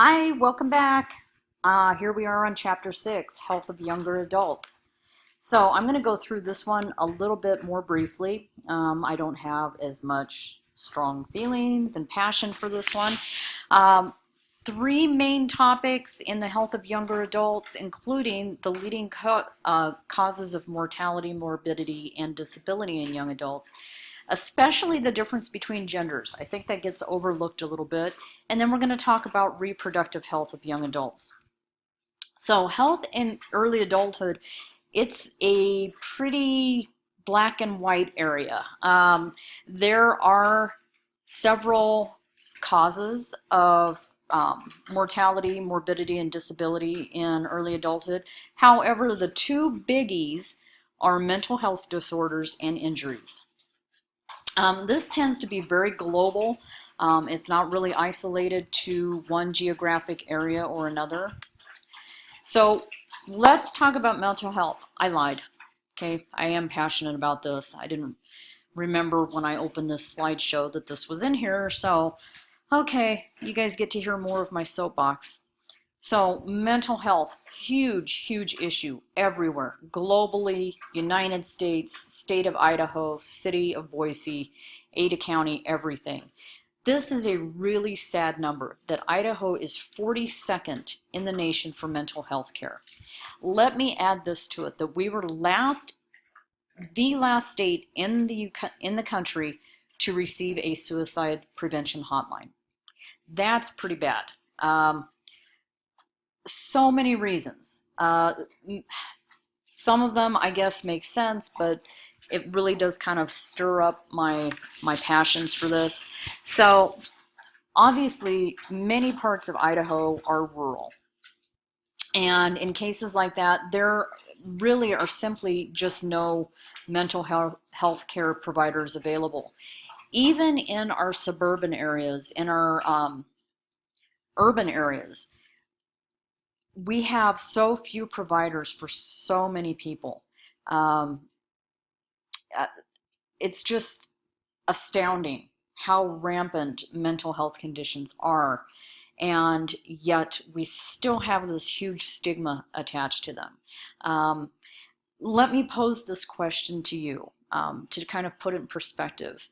Hi, welcome back. Here we are on Chapter 6, Health of Younger Adults. So I'm going to go through this one a little bit more briefly. I don't have as much strong feelings and passion for this one. Three main topics in the health of younger adults, including the leading causes of mortality, morbidity, and disability in young adults, especially the difference between genders. I think that gets overlooked a little bit. And then we're going to talk about reproductive health of young adults. So health in early adulthood, it's a pretty black and white area. There are several causes of mortality, morbidity, and disability in early adulthood. However, the two biggies are mental health disorders and injuries. This tends to be very global. It's not really isolated to one geographic area or another. So let's talk about mental health. I lied. Okay, I am passionate about this. I didn't remember when I opened this slideshow that this was in here. So, okay, you guys get to hear more of my soapbox. So mental health, huge issue everywhere, globally, United States, state of Idaho, city of Boise, Ada County, everything. This is a really sad number that Idaho is 42nd in the nation for mental health care. Let me add this to it, that we were the last state in the country to receive a suicide prevention hotline. That's pretty bad. So many reasons. Some of them, I guess, make sense, but it really does kind of stir up my passions for this. So, obviously, many parts of Idaho are rural. And in cases like that, there really are simply just no mental health care providers available. Even in our suburban areas, in our urban areas, we have so few providers for so many people. Um, it's just astounding how rampant mental health conditions are, and yet we still have this huge stigma attached to them. Let me pose this question to you to kind of put it in perspective.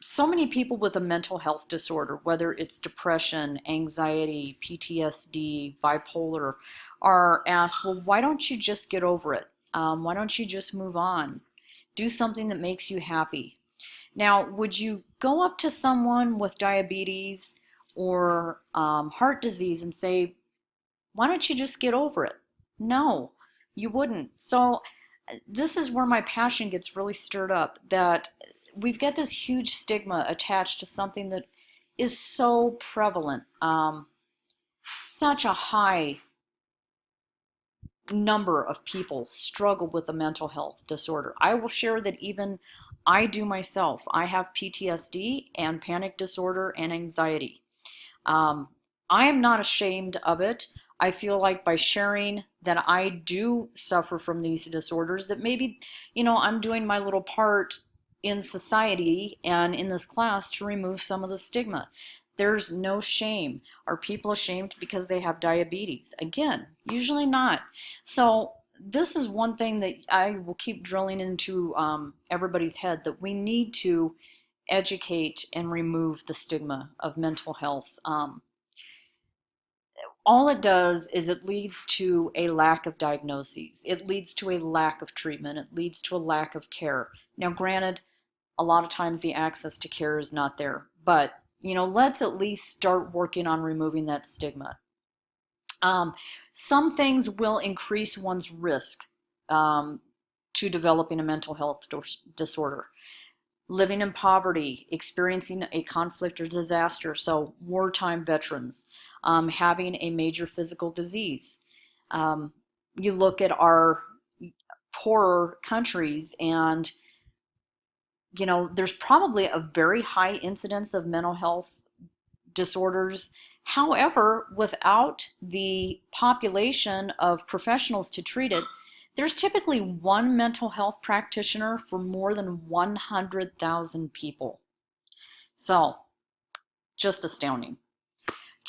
So many people with a mental health disorder, whether it's depression, anxiety, PTSD, bipolar, are asked, well, why don't you just get over it? Why don't you just move on? Do something that makes you happy. Now, would you go up to someone with diabetes or heart disease and say, why don't you just get over it? No, you wouldn't. So this is where my passion gets really stirred up, that we've got this huge stigma attached to something that is so prevalent. Such a high number of people struggle with a mental health disorder. I will share that even I do myself. I have PTSD and panic disorder and anxiety. I am not ashamed of it. I feel like by sharing that I do suffer from these disorders, that maybe, I'm doing my little part in society and in this class to remove some of the stigma. There's no shame. Are people ashamed because they have diabetes? Again, usually not. So this is one thing that I will keep drilling into everybody's head, that we need to educate and remove the stigma of mental health. All it does is it leads to a lack of diagnoses. It leads to a lack of treatment. It leads to a lack of care. Now, granted, a lot of times the access to care is not there, but let's at least start working on removing that stigma. Some things will increase one's risk to developing a mental health disorder. Living in poverty, experiencing a conflict or disaster, so wartime veterans, having a major physical disease. You look at our poorer countries, and there's probably a very high incidence of mental health disorders. However, without the population of professionals to treat it, there's typically one mental health practitioner for more than 100,000 people. So, just astounding.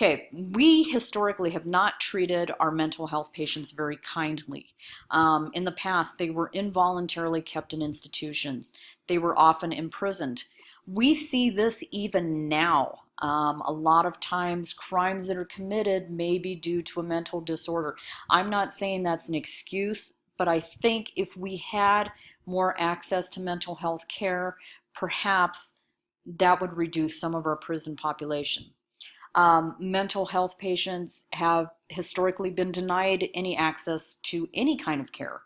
Okay, we historically have not treated our mental health patients very kindly. In the past, they were involuntarily kept in institutions. They were often imprisoned. We see this even now. A lot of times, crimes that are committed may be due to a mental disorder. I'm not saying that's an excuse, but I think if we had more access to mental health care, perhaps that would reduce some of our prison population. Mental health patients have historically been denied any access to any kind of care.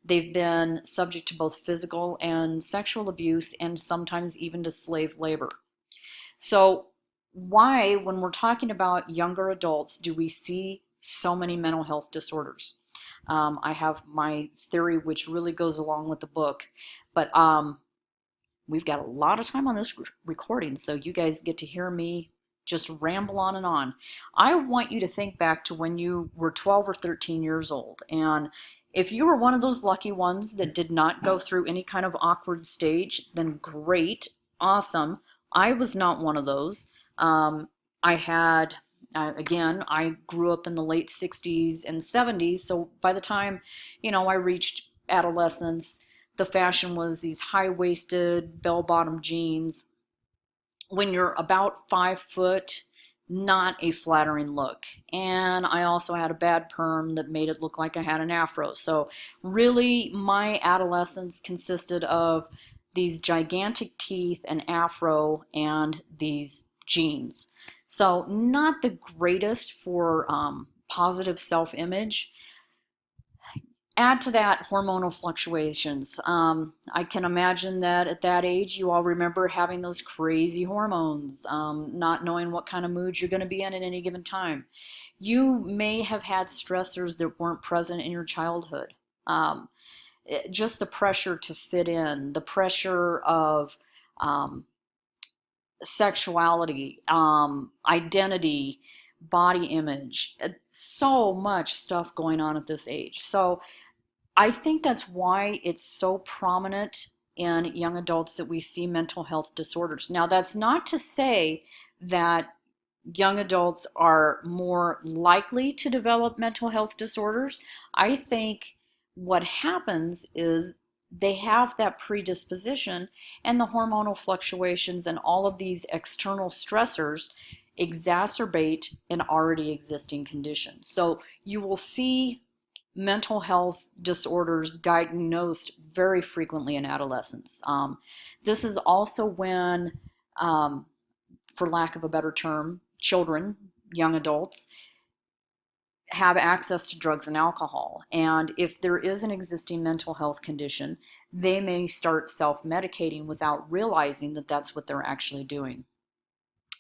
They've been subject to both physical and sexual abuse and sometimes even to slave labor. So, why, when we're talking about younger adults, do we see so many mental health disorders? I have my theory, which really goes along with the book, but we've got a lot of time on this recording, so you guys get to hear me just ramble on and on. I want you to think back to when you were 12 or 13 years old. And if you were one of those lucky ones that did not go through any kind of awkward stage, then great, awesome. I was not one of those. I had, again, I grew up in the late 60s and 70s. So by the time, I reached adolescence, the fashion was these high-waisted, bell-bottom jeans. When you're about 5 foot, not a flattering look. And I also had a bad perm that made it look like I had an afro. So really, my adolescence consisted of these gigantic teeth, an afro, and these jeans. So not the greatest for positive self-image. Add to that hormonal fluctuations. I can imagine that at that age, you all remember having those crazy hormones, not knowing what kind of mood you're going to be in at any given time. You may have had stressors that weren't present in your childhood. Just the pressure to fit in, the pressure of um, sexuality, identity, body image, so much stuff going on at this age. So I think that's why it's so prominent in young adults that we see mental health disorders. Now, that's not to say that young adults are more likely to develop mental health disorders. I think what happens is they have that predisposition, and the hormonal fluctuations and all of these external stressors exacerbate an already existing condition. So you will see mental health disorders diagnosed very frequently in adolescence. This is also when, for lack of a better term, children, young adults, have access to drugs and alcohol. And if there is an existing mental health condition, they may start self-medicating without realizing that that's what they're actually doing.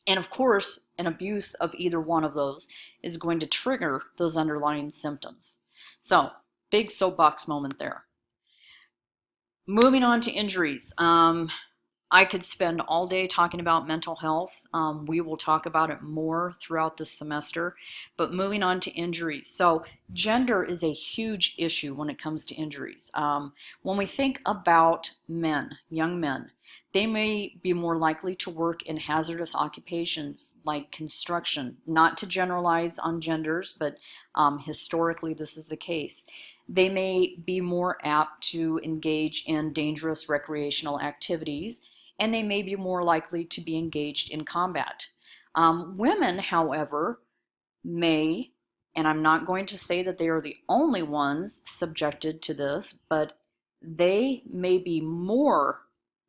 And of course, an abuse of either one of those is going to trigger those underlying symptoms. So, big soapbox moment there. Moving on to injuries. I could spend all day talking about mental health. We will talk about it more throughout this semester. But moving on to injuries. So gender is a huge issue when it comes to injuries. When we think about men, young men, they may be more likely to work in hazardous occupations like construction. Not to generalize on genders, but historically this is the case. They may be more apt to engage in dangerous recreational activities, and they may be more likely to be engaged in combat. Women, however, may, and I'm not going to say that they are the only ones subjected to this, but they may be more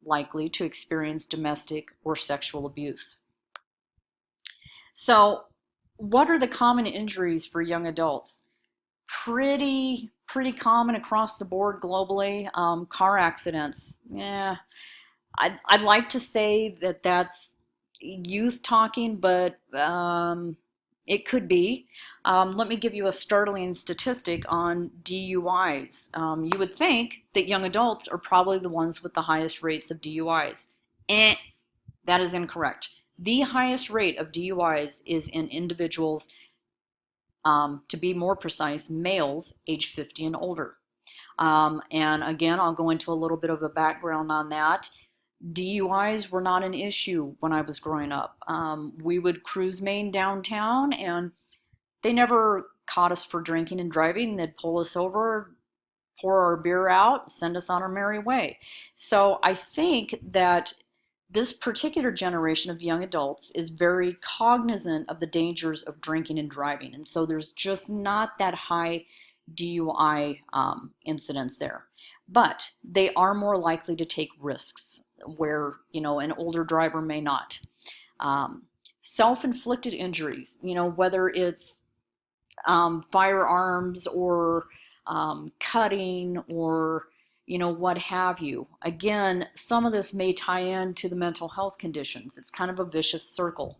likely to experience domestic or sexual abuse. So, what are the common injuries for young adults? Pretty common across the board globally. Car accidents. Yeah, I'd like to say that that's youth talking, but it could be. Let me give you a startling statistic on DUIs. You would think that young adults are probably the ones with the highest rates of DUIs. That is incorrect. The highest rate of DUIs is in individuals, to be more precise, males age 50 and older. And again, I'll go into a little bit of a background on that. DUIs were not an issue when I was growing up. We would cruise Maine downtown, and they never caught us for drinking and driving. They'd pull us over, pour our beer out, send us on our merry way. So I think that this particular generation of young adults is very cognizant of the dangers of drinking and driving. And so there's just not that high DUI incidence there. But they are more likely to take risks where, an older driver may not. Um, Self-inflicted injuries, whether it's firearms or cutting or what have you. Again, some of this may tie into the mental health conditions. It's kind of a vicious circle.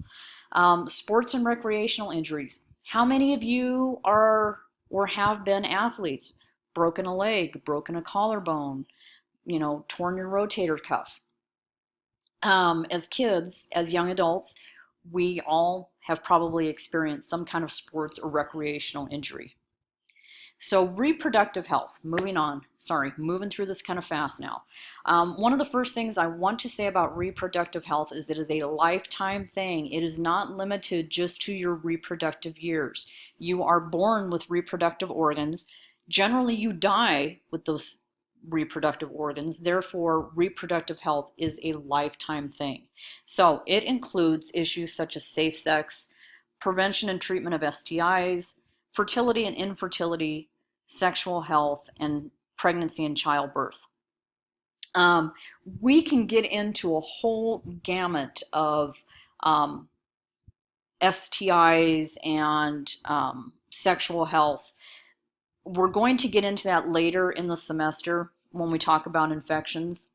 Sports and recreational injuries. How many of you are or have been athletes? Broken a leg, broken a collarbone, torn your rotator cuff. As kids, as young adults, we all have probably experienced some kind of sports or recreational injury. So reproductive health, moving on, sorry, moving through this kind of fast now. One of the first things I want to say about reproductive health is it is a lifetime thing. It is not limited just to your reproductive years. You are born with reproductive organs. Generally, you die with those reproductive organs. Therefore, reproductive health is a lifetime thing. So it includes issues such as safe sex, prevention and treatment of STIs, fertility and infertility, sexual health, and pregnancy and childbirth. We can get into a whole gamut of STIs and sexual health. We're going to get into that later in the semester when we talk about infections.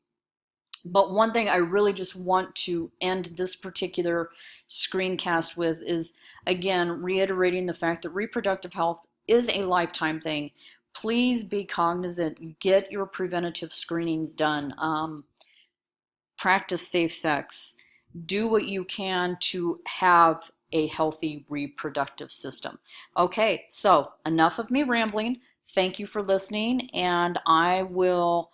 But one thing I really just want to end this particular screencast with is, again, reiterating the fact that reproductive health is a lifetime thing. Please be cognizant. Get your preventative screenings done. Practice safe sex. Do what you can to have a healthy reproductive system. Okay, so enough of me rambling. Thank you for listening, and I will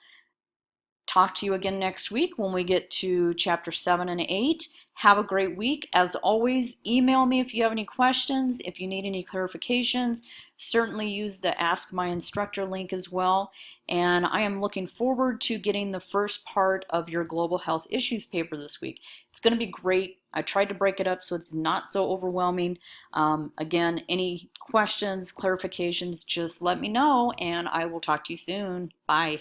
talk to you again next week when we get to chapter 7 and 8. Have a great week. As always, email me if you have any questions, if you need any clarifications. Certainly use the Ask My Instructor link as well. And I am looking forward to getting the first part of your Global Health Issues paper this week. It's going to be great. I tried to break it up so it's not so overwhelming. Again, any questions, clarifications, just let me know, and I will talk to you soon. Bye.